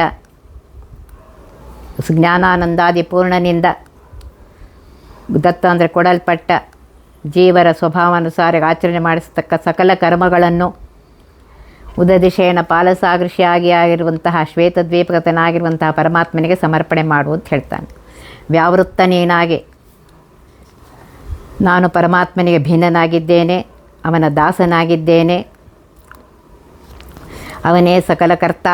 ಜ್ಞಾನಾನಂದಾದಿ ಪೂರ್ಣನಿಂದ ದತ್ತ ಅಂದರೆ ಕೊಡಲ್ಪಟ್ಟ ಜೀವರ ಸ್ವಭಾವಾನುಸಾರ ಆಚರಣೆ ಮಾಡಿಸತಕ್ಕ ಸಕಲ ಕರ್ಮಗಳನ್ನು ಉದದಿಶಯನ ಪಾಲಸಾಗೃಷಿಯಾಗಿರುವಂತಹ ಶ್ವೇತದ್ವೀಪಗತನಾಗಿರುವಂತಹ ಪರಮಾತ್ಮನಿಗೆ ಸಮರ್ಪಣೆ ಮಾಡು ಅಂತ ಹೇಳ್ತಾನೆ. ವ್ಯಾವೃತ್ತ ನೀನಾಗಿ ನಾನು ಪರಮಾತ್ಮನಿಗೆ ಭಿನ್ನನಾಗಿದ್ದೇನೆ, ಅವನ ದಾಸನಾಗಿದ್ದೇನೆ, ಅವನೇ ಸಕಲ ಕರ್ತ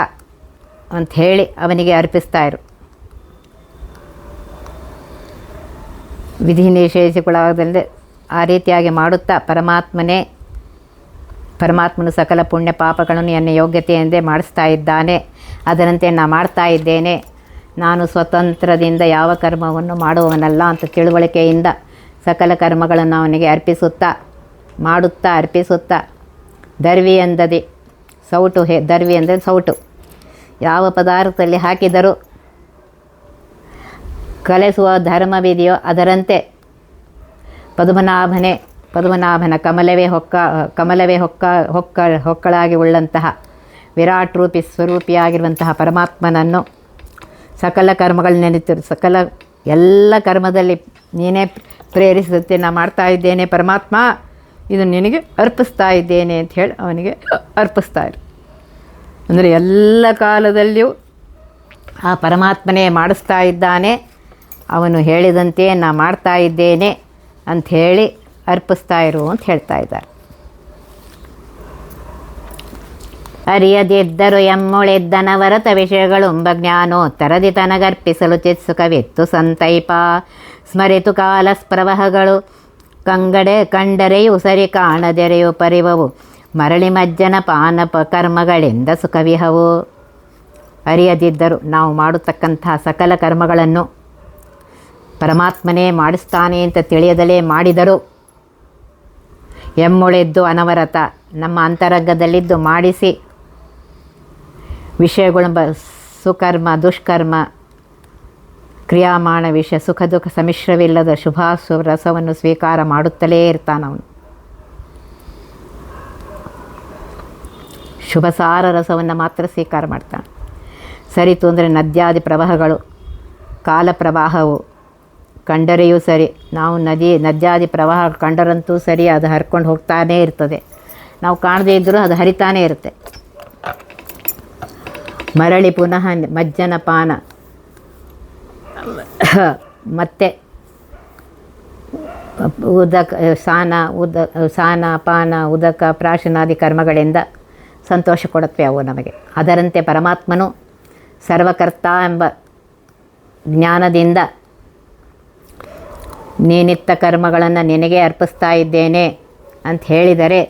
ಅಂಥೇಳಿ ಅವನಿಗೆ ಅರ್ಪಿಸ್ತಾ ಇರು. ವಿಧಿ ನಿಷೇಧಿಗಳಾಗದಂತೆ ಆ ರೀತಿಯಾಗಿ ಮಾಡುತ್ತಾ ಪರಮಾತ್ಮನು ಸಕಲ ಪುಣ್ಯ ಪಾಪಗಳನ್ನು ನನ್ನ ಯೋಗ್ಯತೆಯಿಂದೇ ಮಾಡಿಸ್ತಾ ಇದ್ದಾನೆ, ಅದರಂತೆ ನಾನು ಮಾಡ್ತಾ ಇದ್ದೇನೆ, ನಾನು ಸ್ವತಂತ್ರದಿಂದ ಯಾವ ಕರ್ಮವನ್ನು ಮಾಡುವವನಲ್ಲ ಅಂತ ತಿಳುವಳಿಕೆಯಿಂದ ಸಕಲ ಕರ್ಮಗಳನ್ನು ಅವನಿಗೆ ಅರ್ಪಿಸುತ್ತಾ ದರ್ವಿ ಎಂದದಿ ಸೌಟು ದರ್ವಿ ಅಂದರೆ ಸೌಟು ಯಾವ ಪದಾರ್ಥದಲ್ಲಿ ಹಾಕಿದರೂ ಕಲೆಸುವ ಧರ್ಮವಿದೆಯೋ ಅದರಂತೆ ಪದ್ಮನಾಭನ ಕಮಲವೇ ಹೊಕ್ಕಳಾಗಿ ಉಳ್ಳಂತಹ ವಿರಾಟ್ ರೂಪಿ ಸ್ವರೂಪಿಯಾಗಿರುವಂತಹ ಪರಮಾತ್ಮನನ್ನು ಸಕಲ ಕರ್ಮಗಳು ನೆನೆತಿರು. ಎಲ್ಲ ಕರ್ಮದಲ್ಲಿ ನೀನೇ ಪ್ರೇರಿಸುತ್ತೆ, ನಾನು ಮಾಡ್ತಾ ಇದ್ದೇನೆ ಪರಮಾತ್ಮ, ಇದು ನಿನಗೆ ಅರ್ಪಿಸ್ತಾ ಇದ್ದೇನೆ ಅಂತ ಹೇಳಿ ಅವನಿಗೆ ಅರ್ಪಿಸ್ತಾ ಇರು. ಅಂದರೆ ಎಲ್ಲ ಕಾಲದಲ್ಲಿಯೂ ಆ ಪರಮಾತ್ಮನೇ ಮಾಡಿಸ್ತಾ ಇದ್ದಾನೆ, ಅವನು ಹೇಳಿದಂತೆ ನಾನು ಮಾಡ್ತಾ ಇದ್ದೇನೆ ಅಂಥೇಳಿ ಅರ್ಪಿಸ್ತಾ ಇರು ಅಂತ ಹೇಳ್ತಾ ಇದ್ದಾರೆ. ಅರಿಯದಿದ್ದರು ಎಮ್ಮೊಳೆದ್ದನವರತ ವಿಷಯಗಳುಂಬ ಜ್ಞಾನೋತ್ತರದಿ ತನಗರ್ಪಿಸಲು ಚಿತ್ಸುಖವಿತ್ತು ಸಂತೈಪ ಸ್ಮರಿತು ಕಾಲ ಸ್ಪ್ರವಹಗಳು ಕಂಡರೆಯು ಸರಿ ಕಾಣದೆರೆಯು ಪರಿವವು ಮರಳಿ ಮಜ್ಜನ ಪಾನಪ ಕರ್ಮಗಳಿಂದ ಸುಖವಿಹವು. ಅರಿಯದಿದ್ದರು ನಾವು ಮಾಡತಕ್ಕಂತಹ ಸಕಲ ಕರ್ಮಗಳನ್ನು ಪರಮಾತ್ಮನೇ ಮಾಡಿಸ್ತಾನೆ ಅಂತ ತಿಳಿಯದಲೇ ಮಾಡಿದರು. ಎಮ್ಮೊಳೆದ್ದು ಅನವರತ ನಮ್ಮ ಅಂತರಂಗದಲ್ಲಿದ್ದು ಮಾಡಿಸಿ ವಿಷಯಗಳು ಸುಕರ್ಮ ದುಷ್ಕರ್ಮ ಕ್ರಿಯಾಮಾಣ ವಿಷಯ ಸುಖ ದುಃಖ ಸಮ್ಮಿಶ್ರವಿಲ್ಲದ ಶುಭಾಶುಭ ರಸವನ್ನು ಸ್ವೀಕಾರ ಮಾಡುತ್ತಲೇ ಇರ್ತಾನವನು. ಶುಭಸಾರ ರಸವನ್ನು ಮಾತ್ರ ಸ್ವೀಕಾರ ಮಾಡ್ತಾನೆ. ಸರಿತು ಅಂದರೆ ನದ್ಯಾದಿ ಪ್ರವಾಹಗಳು ಕಾಲ ಪ್ರವಾಹವು ಕಂಡರೆಯೂ ಸರಿ, ನಾವು ನದ್ಯಾದಿ ಪ್ರವಾಹ ಕಂಡರಂತೂ ಸರಿ, ಅದು ಹರ್ಕೊಂಡು ಹೋಗ್ತಾನೇ ಇರ್ತದೆ, ನಾವು ಕಾಣದೇ ಇದ್ದರೂ ಅದು ಹರಿತಾನೇ ಇರುತ್ತೆ. ಮರಳಿ ಪುನಃ ಮಜ್ಜನ ಪಾನ ಮತ್ತು ಸಾನ ಪಾನ ಉದಕ ಪ್ರಾಶನಾದಿ ಕರ್ಮಗಳಿಂದ ಸಂತೋಷ ಕೊಡುತ್ತವೆ ಅವು ನಮಗೆ. ಅದರಂತೆ ಪರಮಾತ್ಮನು ಸರ್ವಕರ್ತ ಎಂಬ ಜ್ಞಾನದಿಂದ ನೀನಿತ್ತ ಕರ್ಮಗಳನ್ನು ನಿನಗೆ ಅರ್ಪಿಸ್ತಾ ಇದ್ದೇನೆ ಅಂತ ಹೇಳಿದರೆ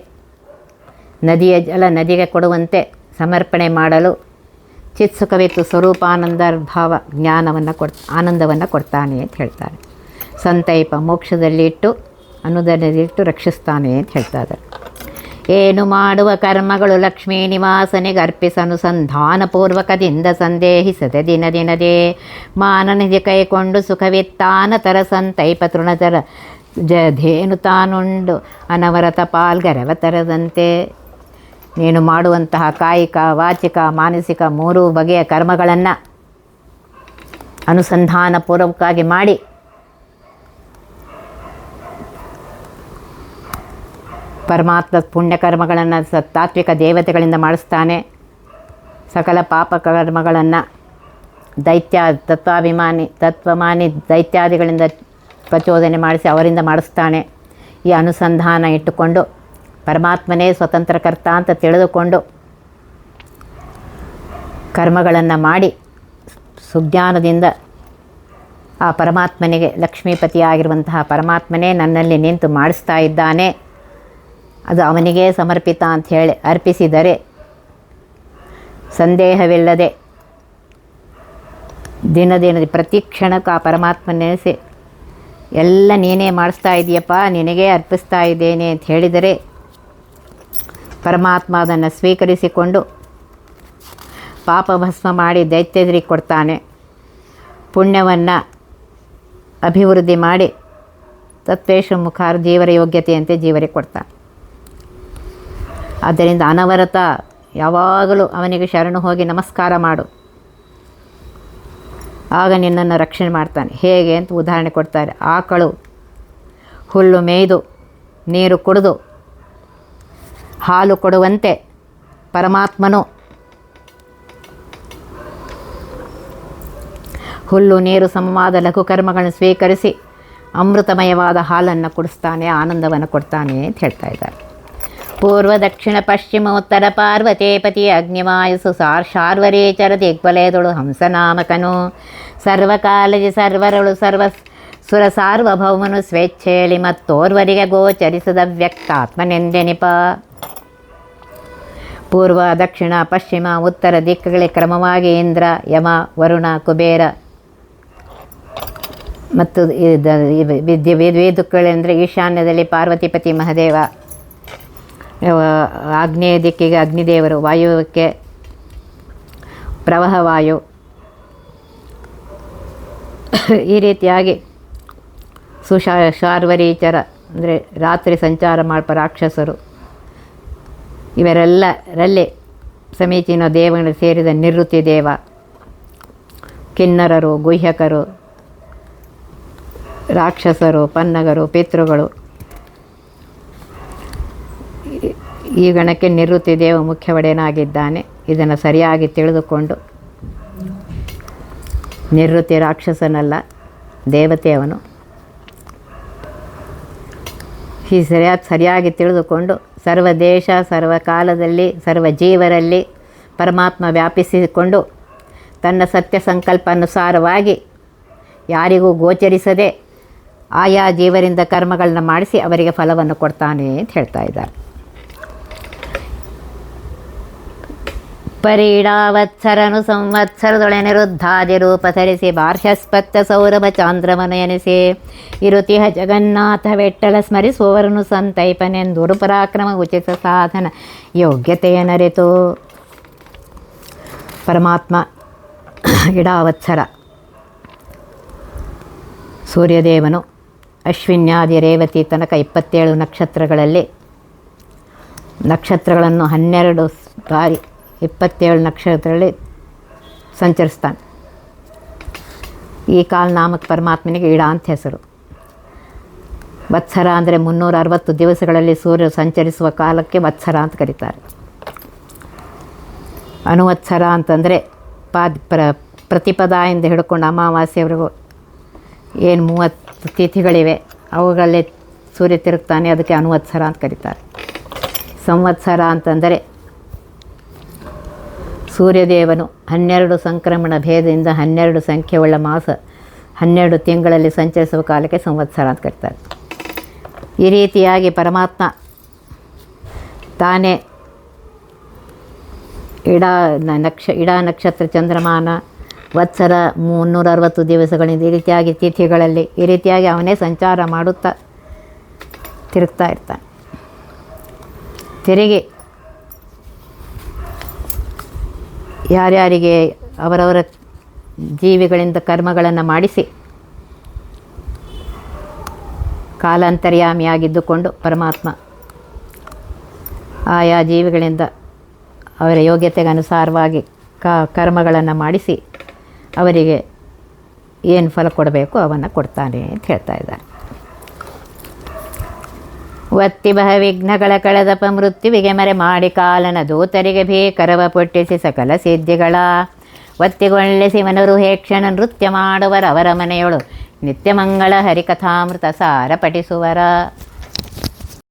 ನದಿಯ ಜಲ ನದಿಗೆ ಕೊಡುವಂತೆ ಸಮರ್ಪಣೆ ಮಾಡಲು ಚಿತ್ಸುಖವಿತ್ತು ಸ್ವರೂಪಾನಂದರ್ಭಾವ ಆನಂದವನ್ನು ಕೊಡ್ತಾನೆ ಅಂತ ಹೇಳ್ತಾರೆ. ಸಂತೈಪ ಮೋಕ್ಷದಲ್ಲಿಟ್ಟು ಅನುದಾನದಲ್ಲಿಟ್ಟು ರಕ್ಷಿಸ್ತಾನೆ ಅಂತ ಹೇಳ್ತಾರೆ. ಏನು ಮಾಡುವ ಕರ್ಮಗಳು ಲಕ್ಷ್ಮೀ ನಿವಾಸನಿಗೆ ಅರ್ಪಿಸನುಸಂಧಾನಪೂರ್ವಕದಿಂದ ಸಂದೇಹಿಸದೆ ದಿನದೇ ಮಾನನಿಧಿ ಕೈಕೊಂಡು ಸುಖವಿತ್ತಾನ ತರ ಸಂತೈಪ ಧೇನು ತಾನುಂಡು ಅನವರತ ಪಾಲ್ಗರವತರದಂತೆ. ನೀನು ಮಾಡುವಂತಹ ಕಾಯಿಕ, ವಾಚಿಕ, ಮಾನಸಿಕ 3 ಬಗೆಯ ಕರ್ಮಗಳನ್ನು ಅನುಸಂಧಾನಪೂರ್ವಕವಾಗಿ ಮಾಡಿ ಪರಮಾತ್ಮ ಪುಣ್ಯಕರ್ಮಗಳನ್ನು ತಾತ್ವಿಕ ದೇವತೆಗಳಿಂದ ಮಾಡಿಸ್ತಾನೆ. ಸಕಲ ಪಾಪ ಕರ್ಮಗಳನ್ನು ತತ್ವಮಾನಿ ದೈತ್ಯಾದಿಗಳಿಂದ ಪ್ರಚೋದನೆ ಮಾಡಿಸಿ ಅವರಿಂದ ಮಾಡಿಸ್ತಾನೆ. ಈ ಅನುಸಂಧಾನ ಇಟ್ಟುಕೊಂಡು ಪರಮಾತ್ಮನೇ ಸ್ವತಂತ್ರಕರ್ತ ಅಂತ ತಿಳಿದುಕೊಂಡು ಕರ್ಮಗಳನ್ನು ಮಾಡಿ ಸುಜ್ಞಾನದಿಂದ ಆ ಪರಮಾತ್ಮನಿಗೆ ಲಕ್ಷ್ಮೀಪತಿಯಾಗಿರುವಂತಹ ಪರಮಾತ್ಮನೇ ನನ್ನಲ್ಲಿ ನಿಂತು ಮಾಡಿಸ್ತಾ ಇದ್ದಾನೆ, ಅದು ಅವನಿಗೇ ಸಮರ್ಪಿತ ಅಂಥೇಳಿ ಅರ್ಪಿಸಿದರೆ ಸಂದೇಹವಿಲ್ಲದೆ ದಿನದ ಪ್ರತಿ ಕ್ಷಣಕ್ಕೂ ಆ ಪರಮಾತ್ಮ ನೆನೆಸಿ ಎಲ್ಲ ನೀನೇ ಮಾಡಿಸ್ತಾ ಇದೆಯಪ್ಪ, ನಿನಗೇ ಅರ್ಪಿಸ್ತಾ ಇದ್ದೇನೆ ಅಂತ ಹೇಳಿದರೆ ಪರಮಾತ್ಮ ಅದನ್ನು ಸ್ವೀಕರಿಸಿಕೊಂಡು ಪಾಪ ಭಸ್ಮ ಮಾಡಿ ದೈತ್ಯರಿಗೆ ಕೊಡ್ತಾನೆ. ಪುಣ್ಯವನ್ನು ಅಭಿವೃದ್ಧಿ ಮಾಡಿ ತತ್ವೇಶು ಮುಖಾರ ಜೀವರ ಯೋಗ್ಯತೆಯಂತೆ ಜೀವರಿಗೆ ಕೊಡ್ತಾನೆ. ಆದ್ದರಿಂದ ಅನವರತ ಯಾವಾಗಲೂ ಅವನಿಗೆ ಶರಣು ಹೋಗಿ ನಮಸ್ಕಾರ ಮಾಡು, ಆಗ ನಿನ್ನನ್ನು ರಕ್ಷಣೆ ಮಾಡ್ತಾನೆ. ಹೇಗೆ ಅಂತ ಉದಾಹರಣೆ ಕೊಡ್ತಾರೆ. ಆಕಳು ಹುಲ್ಲು ಮೇಯ್ದು ನೀರು ಕುಡಿದು ಹಾಲು ಕೊಡುವಂತೆ ಪರಮಾತ್ಮನು ಹುಲ್ಲು ನೀರು ಸಮವಾದ ಲಘು ಕರ್ಮಗಳನ್ನು ಸ್ವೀಕರಿಸಿ ಅಮೃತಮಯವಾದ ಹಾಲನ್ನು ಕುಡಿಸ್ತಾನೆ, ಆನಂದವನ್ನು ಕೊಡ್ತಾನೆ ಅಂತ ಹೇಳ್ತಾ ಇದ್ದಾರೆ. ಪೂರ್ವ ದಕ್ಷಿಣ ಪಶ್ಚಿಮ ಉತ್ತರ ಪಾರ್ವತೇಪತಿ ಅಗ್ನಿವಾಯುಸು ಶಾರ್ವರೇಚರ ದಿಗ್ವಲಯದೊಳು ಹಂಸನಾಮಕನು ಸರ್ವಕಾಲಜಿ ಸರ್ವರಳು ಸುರ ಸಾರ್ವಭೌಮನು ಸ್ವೇಚ್ಛೆಯಲ್ಲಿ ಮತ್ತೋರ್ವರಿಗೆ ಗೋಚರಿಸದ ವ್ಯಕ್ತಾತ್ಮನೆಂದೆನಿಪ. ಪೂರ್ವ ದಕ್ಷಿಣ ಪಶ್ಚಿಮ ಉತ್ತರ ದಿಕ್ಕುಗಳೇ ಕ್ರಮವಾಗಿ ಇಂದ್ರ, ಯಮ, ವರುಣ, ಕುಬೇರ ಮತ್ತು ವೇದುಕ್ಕಳೆಂದರೆ ಈಶಾನ್ಯದಲ್ಲಿ ಪಾರ್ವತಿಪತಿ ಮಹಾದೇವ, ಆಗ್ನೇಯ ದಿಕ್ಕಿಗೆ ಅಗ್ನಿದೇವರು, ವಾಯುವ್ಯಕ್ಕೆ ಪ್ರವಾಹವಾಯು, ಈ ರೀತಿಯಾಗಿ ಶಾರ್ವರೀಚರ ಅಂದರೆ ರಾತ್ರಿ ಸಂಚಾರ ಮಾಡುವ ರಾಕ್ಷಸರು, ಇವರೆಲ್ಲರಲ್ಲಿ ಸಮೀಚೀನ ದೇವಗಳು ಸೇರಿದ ನಿವೃತ್ತಿ ದೇವ, ಕಿನ್ನರರು, ಗುಹ್ಯಕರು, ರಾಕ್ಷಸರು, ಪನ್ನಗರು, ಪಿತೃಗಳು, ಈ ಗಣಕ್ಕೆ ನಿವೃತ್ತಿ ದೇವ ಮುಖ್ಯ ಒಡೆಯನಾಗಿದ್ದಾನೆ. ಇದನ್ನು ಸರಿಯಾಗಿ ತಿಳಿದುಕೊಂಡು ನಿವೃತ್ತಿ ರಾಕ್ಷಸನಲ್ಲ, ದೇವತೆ ಅವನು. ಈ ಸರಿಯಾಗಿ ತಿಳಿದುಕೊಂಡು ಸರ್ವ ದೇಶ ಸರ್ವ ಕಾಲದಲ್ಲಿ ಸರ್ವ ಜೀವರಲ್ಲಿ ಪರಮಾತ್ಮ ವ್ಯಾಪಿಸಿಕೊಂಡು ತನ್ನ ಸತ್ಯ ಸಂಕಲ್ಪ ಅನುಸಾರವಾಗಿ ಯಾರಿಗೂ ಗೋಚರಿಸದೆ ಆಯಾ ಜೀವರಿಂದ ಕರ್ಮಗಳನ್ನ ಮಾಡಿಸಿ ಅವರಿಗೆ ಫಲವನ್ನು ಕೊಡ್ತಾನೆ ಅಂತ ಹೇಳ್ತಾ ಇದ್ದಾರೆ. ಪರೀಡಾವತ್ಸರನು ಸಂವತ್ಸರದೊಳೆನಿರುದ್ಧಾದಿ ರೂಪ ಧರಿಸಿ ಬಾರ್ಹಸ್ಪತ್ಯ ಸೌರಭ ಚಾಂದ್ರಮನು ಎನಿಸಿ ಇರುತಿಹ ಜಗನ್ನಾಥ ವೆಟ್ಟಲ ಸ್ಮರಿಸುವವರನು ಸಂತೈಪನೆಂದು ಪರಾಕ್ರಮ ಉಚಿತ ಸಾಧನ ಯೋಗ್ಯತೆಯನರಿತು. ಪರಮಾತ್ಮ ಇಡಾವತ್ಸರ ಸೂರ್ಯದೇವನು ಅಶ್ವಿನ್ಯಾದಿ ರೇವತಿ ತನಕ 27 ನಕ್ಷತ್ರಗಳನ್ನು 12 ಬಾರಿ 27 ನಕ್ಷತ್ರಗಳಲ್ಲಿ ಸಂಚರಿಸ್ತಾನೆ. ಈ ಕಾಲನಾಮಕ ಪರಮಾತ್ಮನಿಗೆ ಇಡ ಅಂತ ಹೆಸರು. ವತ್ಸರ ಅಂದರೆ 360 ದಿವಸಗಳಲ್ಲಿ ಸೂರ್ಯ ಸಂಚರಿಸುವ ಕಾಲಕ್ಕೆ ವತ್ಸರ ಅಂತ ಕರೀತಾರೆ. ಅನುವತ್ಸರ ಅಂತಂದರೆ ಪ್ರತಿಪದಾಯಿಂದ ಹಿಡ್ಕೊಂಡು ಅಮಾವಾಸ್ಯವರೆಗೂ ಏನು 30 ತಿಥಿಗಳಿವೆ, ಅವುಗಳಲ್ಲೇ ಸೂರ್ಯ ತಿರುಗ್ತಾನೆ, ಅದಕ್ಕೆ ಅನುವತ್ಸರ ಅಂತ ಕರೀತಾರೆ. ಸಂವತ್ಸರ ಅಂತಂದರೆ ಸೂರ್ಯದೇವನು 12 ಸಂಕ್ರಮಣ ಭೇದದಿಂದ 12 ಸಂಖ್ಯೆಯುಳ್ಳ ಮಾಸ 12 ತಿಂಗಳಲ್ಲಿ ಸಂಚರಿಸುವ ಕಾಲಕ್ಕೆ ಸಂವತ್ಸರ ಅಂತ ಕರೀತಾರೆ. ಈ ರೀತಿಯಾಗಿ ಪರಮಾತ್ಮ ತಾನೇ ಇಡಾ ನಕ್ಷತ್ರ ಚಂದ್ರಮಾನ ವತ್ಸರ 360 ದಿವಸಗಳಿಂದ ಈ ರೀತಿಯಾಗಿ ತಿಥಿಗಳಲ್ಲಿ ಈ ರೀತಿಯಾಗಿ ಅವನೇ ಸಂಚಾರ ಮಾಡುತ್ತಾ ತಿರುಗ್ತಾ ಇರ್ತಾನೆ. ತಿರುಗಿ ಯಾರ್ಯಾರಿಗೆ ಅವರವರ ಜೀವಿಗಳಿಂದ ಕರ್ಮಗಳನ್ನು ಮಾಡಿಸಿ ಕಾಲಾಂತರ್ಯಾಮಿಯಾಗಿದ್ದುಕೊಂಡು ಪರಮಾತ್ಮ ಆಯಾ ಜೀವಿಗಳಿಂದ ಅವರ ಯೋಗ್ಯತೆಗೆ ಅನುಸಾರವಾಗಿ ಕರ್ಮಗಳನ್ನು ಮಾಡಿಸಿ ಅವರಿಗೆ ಏನು ಫಲ ಕೊಡಬೇಕು ಅವನ್ನು ಕೊಡ್ತಾನೆ ಅಂತ ಹೇಳ್ತಾ ಇದ್ದಾರೆ. ಒತ್ತಿ ಬಹ ವಿಘ್ನಗಳ ಕಳೆದಪ ಮೃತ್ಯುವಿಗೆ ಮರೆ ಮಾಡಿ ಕಾಲನ ದೂತರಿಗೆ ಭೀಕರವ ಪುಟ್ಟಿಸಿ ಸಕಲ ಸಿದ್ಧಿಗಳ ಒತ್ತಿಗೊಳ್ಳಿಸಿ ಮನರು ಹೇಕ್ಷಣ ನೃತ್ಯ ಮಾಡುವರ ಅವರ ಮನೆಯೊಳು ನಿತ್ಯ ಮಂಗಳ ಹರಿಕಥಾಮೃತ ಸಾರ ಪಠಿಸುವರ.